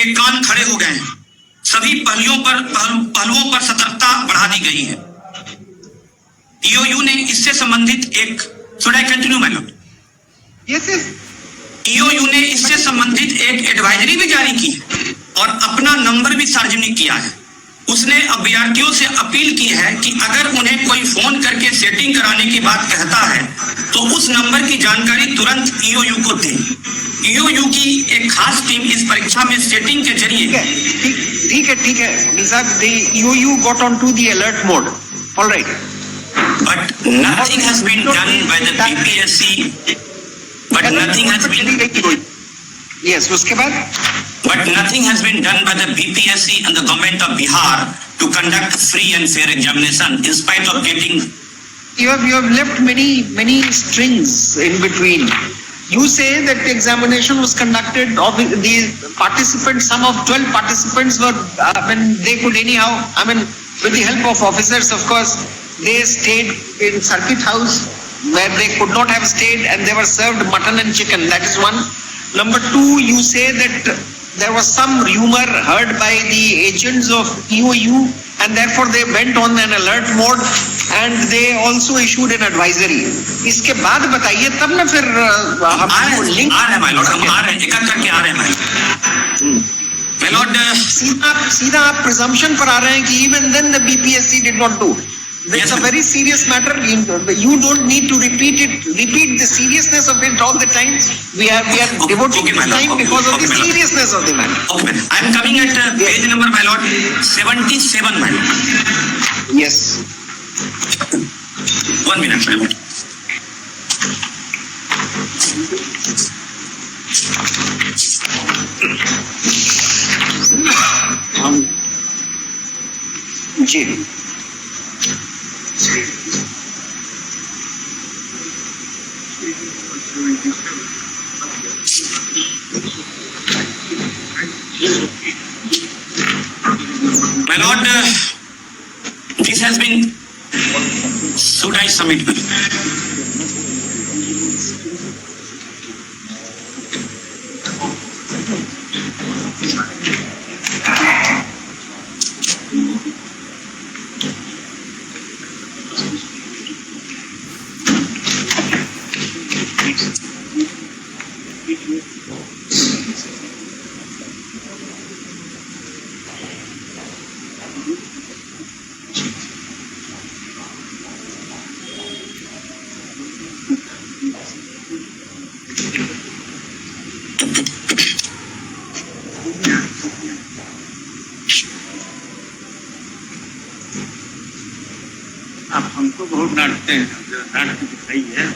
के कान खड़े हो गए हैं। सभी पहलुओं पर सतर्कता बढ़ा दी गई है। ईओयू ने इससे संबंधित एक should I continue my Lord? Yes yes. EOU ने इससे संबंधित एक एडवाइजरी भी जारी की है और अपना नंबर भी सार्वजनिक किया है। उसने अभ्यर्थियों से अपील की है कि अगर उन्हें कोई फोन करके सेटिंग कराने की बात कहता है तो उस नंबर की जानकारी तुरंत ईओयू को दें। ईओयू की एक खास टीम इस परीक्षा में सेटिंग के जरिए ठीक है वकील साहब, the EOU got onto the alert mode. All right. But nothing has been done by the BPSC. But nothing has been. Yes, उसके बाद. But nothing has been done by the BPSC and the government of Bihar to conduct free and fair examination in spite of getting. You have left many strings in between. You say that the examination was conducted of the participants. Some of 12 participants were when they could anyhow. I mean, with the help of officers, of course, they stayed in circuit house where they could not have stayed, and they were served mutton and chicken. That is one. Number two, you say that there was some rumor heard by the agents of EOU, and therefore they went on an alert mode, and they also issued an advisory. इसके बाद बताइए तब ना फिर हम link आ रहे हैं my Lord, हम आ रहे हैं, एक एक करके आ रहे हैं माय लॉर्ड। सीधा आप presumption पर आ रहे हैं कि even then the BPSC did not do. It's a very serious matter. You don't need to repeat the seriousness of it all the time. We are devoting time because of the seriousness of the matter. Okay. I am coming at page number, my lord, 77, my lord. Yes. 1 minute, my lord. Ji. My lord, this has been. Should I submit? आप हमको बहुत डांटते हैं, डांट के दिखाई है।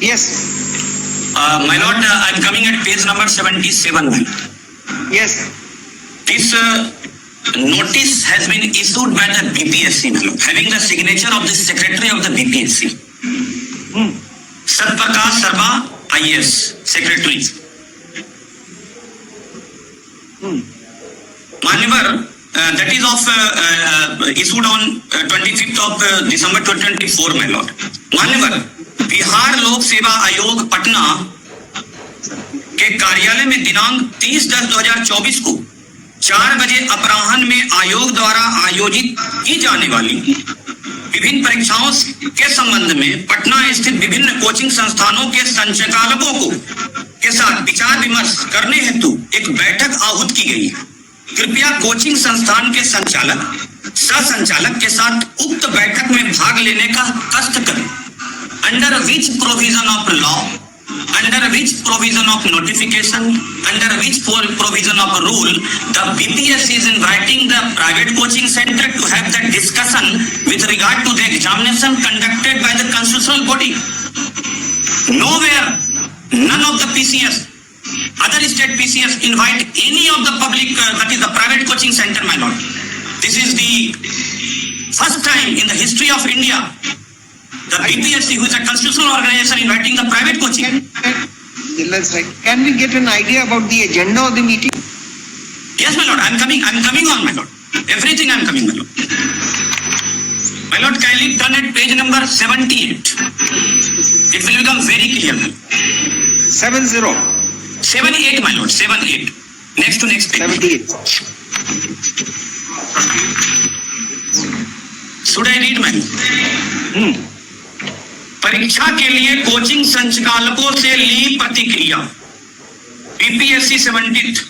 Yes. My lord, I am coming at page number 77. Yes. This notice has been issued by the BPSC, my lord, having the signature of the secretary of the BPSC. Satprakash Sharma, IAS, secretary. Manevar, that is of issued on 25th of December 2024, my lord. Manevar, Bihar लोक सेवा आयोग पटना के कार्यालय में दिनांक 30/10/2024 को 4 बजे अपराह्न में आयोग द्वारा आयोजित की जाने वाली विभिन्न परीक्षाओं के संबंध में पटना स्थित विभिन्न कोचिंग संस्थानों के संचालकों को के साथ विचार विमर्श करने हेतु एक बैठक आहूत की गई है। कृपया कोचिंग संस्थान के संचालक सह संचालक के साथ उक्त बैठक में भाग लेने का कष्ट करें। Under which provision of law, under which provision of notification, under which provision of rule, the BPSC is inviting the private coaching center to have the discussion with regard to the examination conducted by the constitutional body. Nowhere, none of the PCS, other state PCS invite any of the public, that is the private coaching center, my lord. This is the first time in the history of India. The BPSC, who is a constitutional organization, inviting the private coaching. Can we get an idea about the agenda of the meeting? Yes, my lord. I'm coming on, my lord. Everything I'm coming, my lord. My lord, kindly turn at page number 78. It will become very clear. 70. 78, my lord, 78. Next to next page. 78. Should I read, man? परीक्षा के लिए coaching संचालकों से ली प्रतिक्रिया। BPSC 70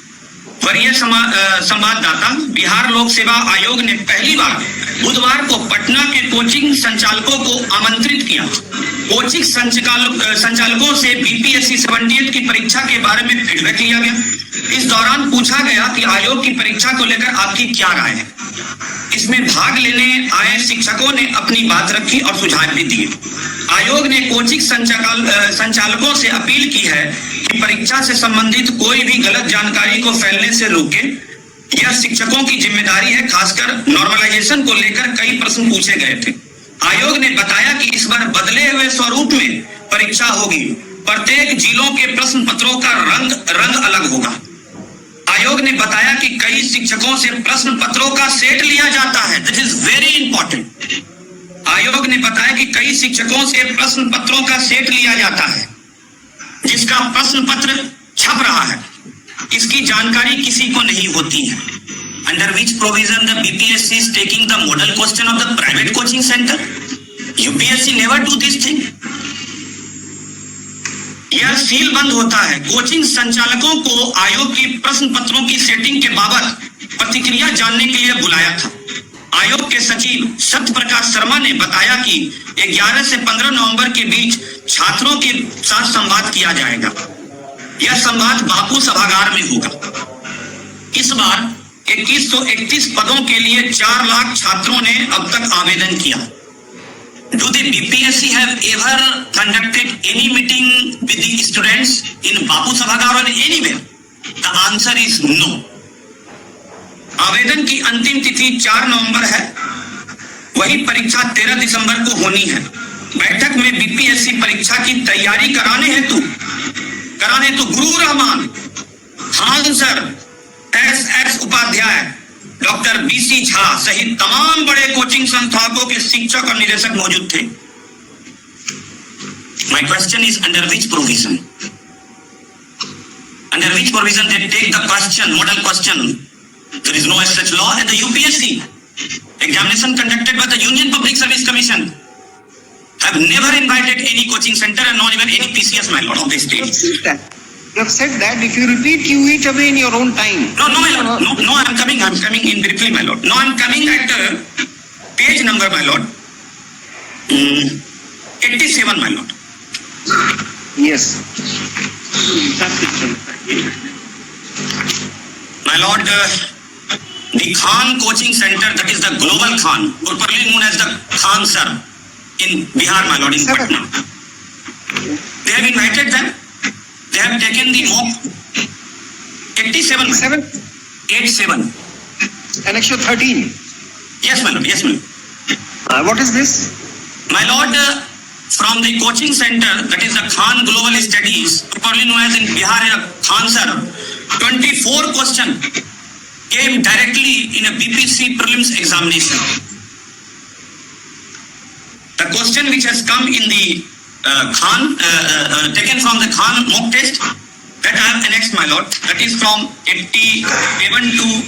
वरीय संवाददाता बिहार लोक सेवा आयोग ने पहली बार बुधवार को पटना के कोचिंग संचालकों को आमंत्रित किया। कोचिंग संचालकों से बीपीएससी 78 की परीक्षा के बारे में फीडबैक लिया गया। इस दौरान पूछा गया कि आयोग की परीक्षा को लेकर आपकी क्या राय है। इसमें भाग लेने आए शिक्षकों ने अपनी बात रखी और सुझाव भी दिए। आयोग ने कोचिंग संचालकों से अपील की है कि परीक्षा से संबंधित कोई भी गलत जानकारी को फैलने से रोके। यह शिक्षकों की जिम्मेदारी है। खासकर नॉर्मलाइजेशन को लेकर कई प्रश्न पूछे गए थे। आयोग ने बताया कि इस बार बदले हुए स्वरूप में परीक्षा होगी। प्रत्येक जिलों के प्रश्न पत्रों का रंग अलग होगा। आयोग ने बताया कि कई शिक्षकों से प्रश्न पत्रों का सेट लिया जाता है। This is very important. आयोग ने बताया कि कई शिक्षकों से प्रश्न पत्रों का सेट लिया जाता है जिसका प्रश्न पत्र छप रहा है। इसकी जानकारी किसी को नहीं होती है। Under which provision the BPSC is taking the model question of the private coaching centre. UPSC never do this thing. यह सील बंद होता है। कोचिंग संचालकों को आयोग की प्रश्न पत्रों की सेटिंग के बाबत प्रतिक्रिया जानने के लिए बुलाया था। आयोग के सचिव सत्य प्रकाश शर्मा ने बताया कि 11 से 15 नवंबर के बीच छात्रों के साथ संवाद किया जाएगा। यह संवाद बापू सभागार में होगा। इस बार 2131 पदों के लिए 4 लाख छात्रों ने अब तक आवेदन किया। Do the BPSC have ever conducted any meeting with the students in Bapu Sabhagar or anywhere? The answer is no. आवेदन की अंतिम तिथि 4 नवंबर है। वही परीक्षा 13 दिसंबर को होनी है। बैठक में बीपीएससी परीक्षा की तैयारी कराने हेतु Guru Rahman, Khan sir, S Upadhyay, doctor BC Jha सहित तमाम बड़े कोचिंग संस्थानों के शिक्षक और निदेशक मौजूद थे। My question is under which provision? Under which provision they take the question, model question? There is no such law. And the UPSC examination conducted by the Union Public Service Commission have never invited any coaching center and not even any PCS, my lord, of the state. You have said that. If you repeat, you eat away in your own time. No, my lord. No, I'm coming in briefly, my lord. No, I'm coming at page number, my lord. 87, my lord. Yes. My lord, the Khan Coaching Center, that is the Global Khan, properly known as the Khan Sir, in Bihar, my lord, in Patna. They have invited them. They have taken the mock 87. 87. Annexure 13. Yes, my lord. Yes, my lord. What is this? My lord, from the coaching center, that is the Khan Global Studies, properly known as in Bihar, Khan Sir, 24 question came directly in a BPC prelims examination. The question which has come in the taken from the Khan mock test, that I have annexed, my lord, that is from 87 to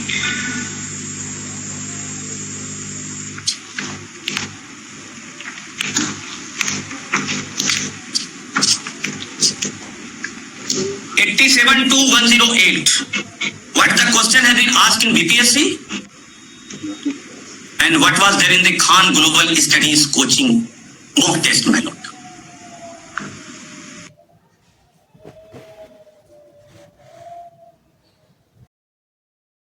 87 to 108. What the question has been asked in BPSC and what was there in the Khan Global Studies coaching mock test, my lord.